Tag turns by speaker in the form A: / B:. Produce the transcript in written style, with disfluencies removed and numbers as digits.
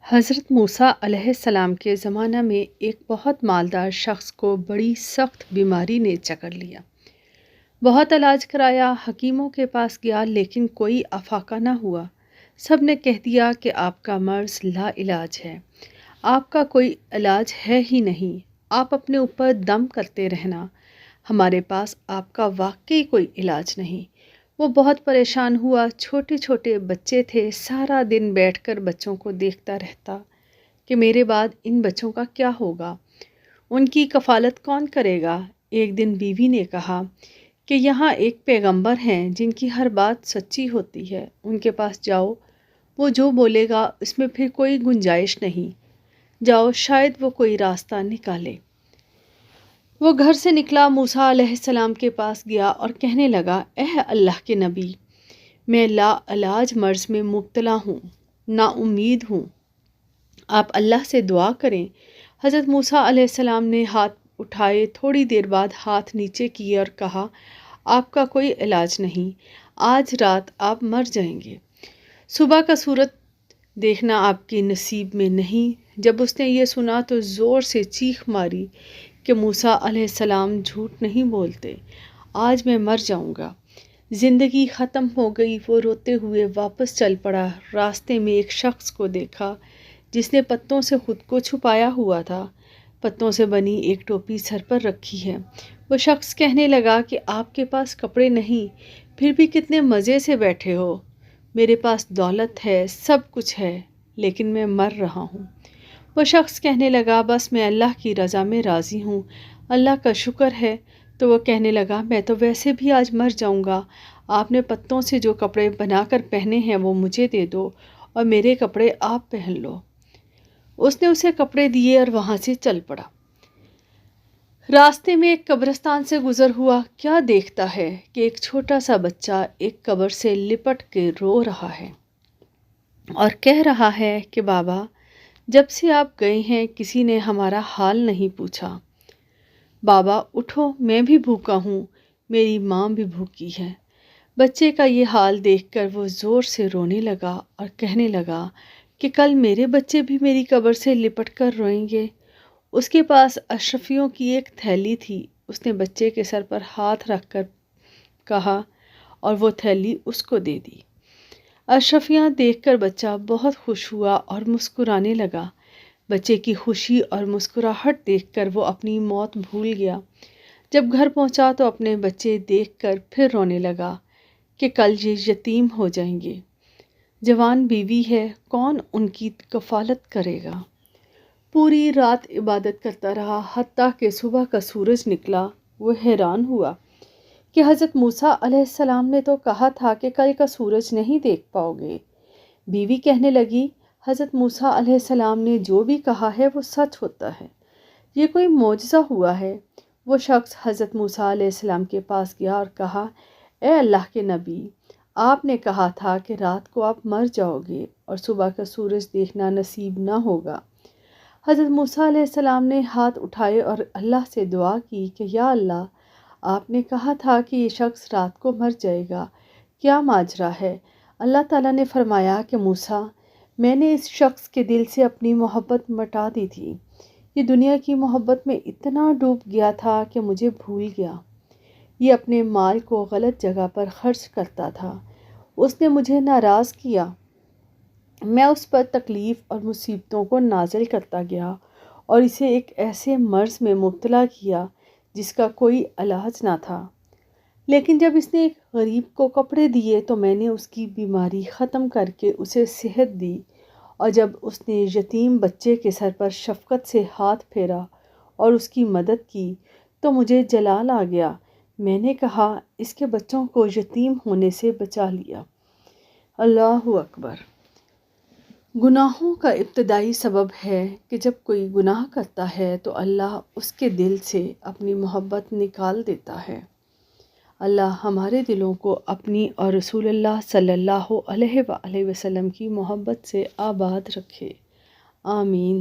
A: حضرت موسیٰ علیہ السلام کے زمانہ میں ایک بہت مالدار شخص کو بڑی سخت بیماری نے جکڑ لیا۔ بہت علاج کرایا، حکیموں کے پاس گیا لیکن کوئی افاقہ نہ ہوا۔ سب نے کہہ دیا کہ آپ کا مرض لا علاج ہے، آپ کا کوئی علاج ہے ہی نہیں، آپ اپنے اوپر دم کرتے رہنا، ہمارے پاس آپ کا واقعی کوئی علاج نہیں۔ وہ بہت پریشان ہوا، چھوٹے چھوٹے بچے تھے، سارا دن بیٹھ کر بچوں کو دیکھتا رہتا کہ میرے بعد ان بچوں کا کیا ہوگا، ان کی کفالت کون کرے گا۔ ایک دن بیوی نے کہا کہ یہاں ایک پیغمبر ہیں جن کی ہر بات سچی ہوتی ہے، ان کے پاس جاؤ، وہ جو بولے گا اس میں پھر کوئی گنجائش نہیں، جاؤ شاید وہ کوئی راستہ نکالے۔ وہ گھر سے نکلا، موسیٰ علیہ السلام کے پاس گیا اور کہنے لگا، اے اللہ کے نبی، میں لا علاج مرض میں مبتلا ہوں، نا امید ہوں، آپ اللہ سے دعا کریں۔ حضرت موسیٰ علیہ السلام نے ہاتھ اٹھائے، تھوڑی دیر بعد ہاتھ نیچے کیے اور کہا، آپ کا کوئی علاج نہیں، آج رات آپ مر جائیں گے، صبح کا سورج دیکھنا آپ کی نصیب میں نہیں۔ جب اس نے یہ سنا تو زور سے چیخ ماری کہ موسیٰ علیہ السلام جھوٹ نہیں بولتے، آج میں مر جاؤں گا، زندگی ختم ہو گئی۔ وہ روتے ہوئے واپس چل پڑا، راستے میں ایک شخص کو دیکھا جس نے پتوں سے خود کو چھپایا ہوا تھا، پتوں سے بنی ایک ٹوپی سر پر رکھی ہے۔ وہ شخص کہنے لگا کہ آپ کے پاس کپڑے نہیں، پھر بھی کتنے مزے سے بیٹھے ہو، میرے پاس دولت ہے، سب کچھ ہے، لیکن میں مر رہا ہوں۔ وہ شخص کہنے لگا، بس میں اللہ کی رضا میں راضی ہوں، اللہ کا شکر ہے۔ تو وہ کہنے لگا، میں تو ویسے بھی آج مر جاؤں گا، آپ نے پتوں سے جو کپڑے بنا کر پہنے ہیں وہ مجھے دے دو اور میرے کپڑے آپ پہن لو۔ اس نے اسے کپڑے دیے اور وہاں سے چل پڑا۔ راستے میں ایک قبرستان سے گزر ہوا، کیا دیکھتا ہے کہ ایک چھوٹا سا بچہ ایک قبر سے لپٹ کے رو رہا ہے اور کہہ رہا ہے کہ بابا، جب سے آپ گئے ہیں کسی نے ہمارا حال نہیں پوچھا، بابا اٹھو، میں بھی بھوکا ہوں، میری ماں بھی بھوکی ہے۔ بچے کا یہ حال دیکھ کر وہ زور سے رونے لگا اور کہنے لگا کہ کل میرے بچے بھی میری قبر سے لپٹ کر روئیں گے۔ اس کے پاس اشرفیوں کی ایک تھیلی تھی، اس نے بچے کے سر پر ہاتھ رکھ کر کہا اور وہ تھیلی اس کو دے دی۔ اشرفیاں دیکھ کر بچہ بہت خوش ہوا اور مسکرانے لگا۔ بچے کی خوشی اور مسکراہٹ دیکھ کر وہ اپنی موت بھول گیا۔ جب گھر پہنچا تو اپنے بچے دیکھ کر پھر رونے لگا کہ کل یہ یتیم ہو جائیں گے، جوان بیوی ہے، کون ان کی کفالت کرے گا۔ پوری رات عبادت کرتا رہا، حتیٰ کہ صبح کا سورج نکلا۔ وہ حیران ہوا کہ حضرت موسیٰ علیہ السلام نے تو کہا تھا کہ کل کا سورج نہیں دیکھ پاؤ گے۔ بیوی کہنے لگی، حضرت موسیٰ علیہ السلام نے جو بھی کہا ہے وہ سچ ہوتا ہے، یہ کوئی معجزہ ہوا ہے۔ وہ شخص حضرت موسیٰ علیہ السلام کے پاس گیا اور کہا، اے اللہ کے نبی، آپ نے کہا تھا کہ رات کو آپ مر جاؤ گے اور صبح کا سورج دیکھنا نصیب نہ ہوگا۔ حضرت موسیٰ علیہ السلام نے ہاتھ اٹھائے اور اللہ سے دعا کی کہ یا اللہ، آپ نے کہا تھا کہ یہ شخص رات کو مر جائے گا، کیا ماجرا ہے؟ اللہ تعالیٰ نے فرمایا کہ موسیٰ، میں نے اس شخص کے دل سے اپنی محبت مٹا دی تھی، یہ دنیا کی محبت میں اتنا ڈوب گیا تھا کہ مجھے بھول گیا، یہ اپنے مال کو غلط جگہ پر خرچ کرتا تھا، اس نے مجھے ناراض کیا، میں اس پر تکلیف اور مصیبتوں کو نازل کرتا گیا اور اسے ایک ایسے مرض میں مبتلا کیا جس کا کوئی علاج نہ تھا۔ لیکن جب اس نے ایک غریب کو کپڑے دیے تو میں نے اس کی بیماری ختم کر کے اسے صحت دی، اور جب اس نے یتیم بچے کے سر پر شفقت سے ہاتھ پھیرا اور اس کی مدد کی تو مجھے جلال آ گیا، میں نے کہا اس کے بچوں کو یتیم ہونے سے بچا لیا۔ اللہ اکبر۔ گناہوں کا ابتدائی سبب ہے کہ جب کوئی گناہ کرتا ہے تو اللہ اس کے دل سے اپنی محبت نکال دیتا ہے۔ اللہ ہمارے دلوں کو اپنی اور رسول اللہ صلی اللہ علیہ وآلہ وسلم کی محبت سے آباد رکھے، آمین۔